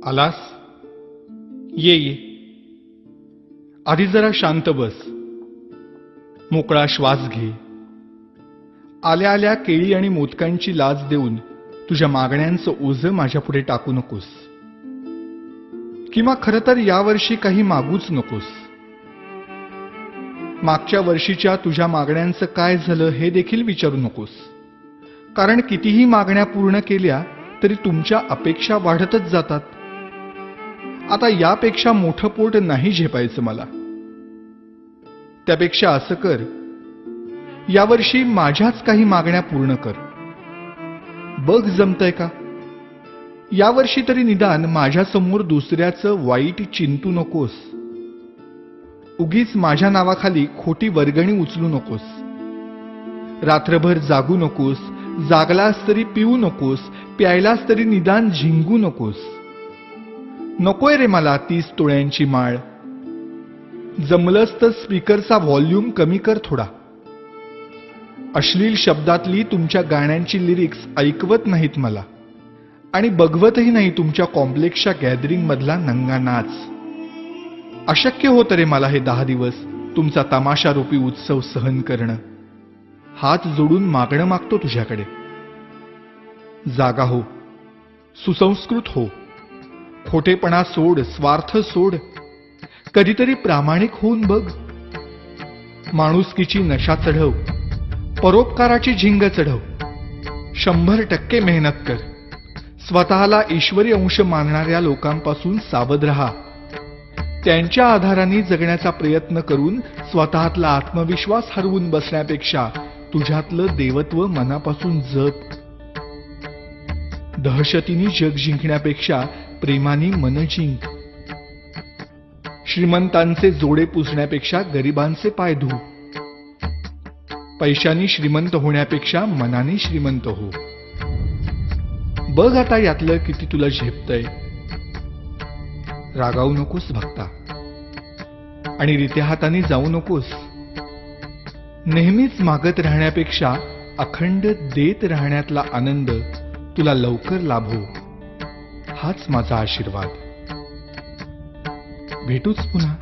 आलास? ये ये. आधी जरा शांत बस. मोकळा श्वास घे. आल्या आल्या केळी आणि मोदकांची लाच देऊन तुझ्या मागण्यांचं ओझं माझ्यापुढे टाकू नकोस. किंवा खरं तर यावर्षी काही मागूच नकोस. मागच्या वर्षीच्या तुझ्या मागण्यांचं काय झालं हे देखील विचारू नकोस. कारण कितीही मागण्या पूर्ण केल्या तरी तुमच्या अपेक्षा वाढतच जातात. आता यापेक्षा मोठं पोट नाही झेपायचं मला. त्यापेक्षा असं कर, यावर्षी माझ्याच काही मागण्या पूर्ण कर. बघ जमतंय का? यावर्षी तरी निदान माझ्यासमोर दुसऱ्याचं वाईट चिंतू नकोस. उगीच माझ्या नावाखाली खोटी वर्गणी उचलू नकोस. रात्रभर जागू नकोस. जागलास तरी पिऊ नकोस. प्यायलास तरी निदान झिंगू नकोस. नकोय रे मला 30 तोळ्यांची माळ. जमलंच तर स्पीकरचा व्हॉल्यूम कमी कर थोडा. अश्लील शब्दातली तुमच्या गाण्यांची लिरिक्स ऐकवत नाहीत मला आणि बघवतही नाही तुमच्या कॉम्प्लेक्सच्या गॅदरिंग मधला नंगा नाच. अशक्य होतं रे मला हे 10 दिवस तुमचा तमाशारूपी उत्सव सहन करणं. हात जोडून मागणं मागतो तुझ्याकडे. जागा हो. सुसंस्कृत हो. खोटेपणा सोड. स्वार्थ सोड. कधीतरी प्रामाणिक होऊन बघ. माणुसकीची नशा चढव. परोपकाराची झिंग चढव. 100% मेहनत कर. स्वतःला ईश्वरी अंश मानणाऱ्या लोकांपासून सावध राहा. त्यांच्या आधाराने जगण्याचा प्रयत्न करून स्वतःतला आत्मविश्वास हरवून बसण्यापेक्षा तुझ्यातलं देवत्व मनापासून जप. दहशतीने जग जिंकण्यापेक्षा प्रेमाने मन जिंक. श्रीमंतांचे जोडे पुसण्यापेक्षा गरिबांचे पाय धु. पैशानी श्रीमंत होण्यापेक्षा मनाने श्रीमंत हो. बघ आता यातलं किती तुला झेपतंय. रागावू नकोस भक्ता आणि रित्या हाताने जाऊ नकोस. नेहमीच मागत राहण्यापेक्षा अखंड देत राहण्यातला आनंद तुला लवकर लाभो, हाच माझा आशीर्वाद. भेटूच पुन्हा.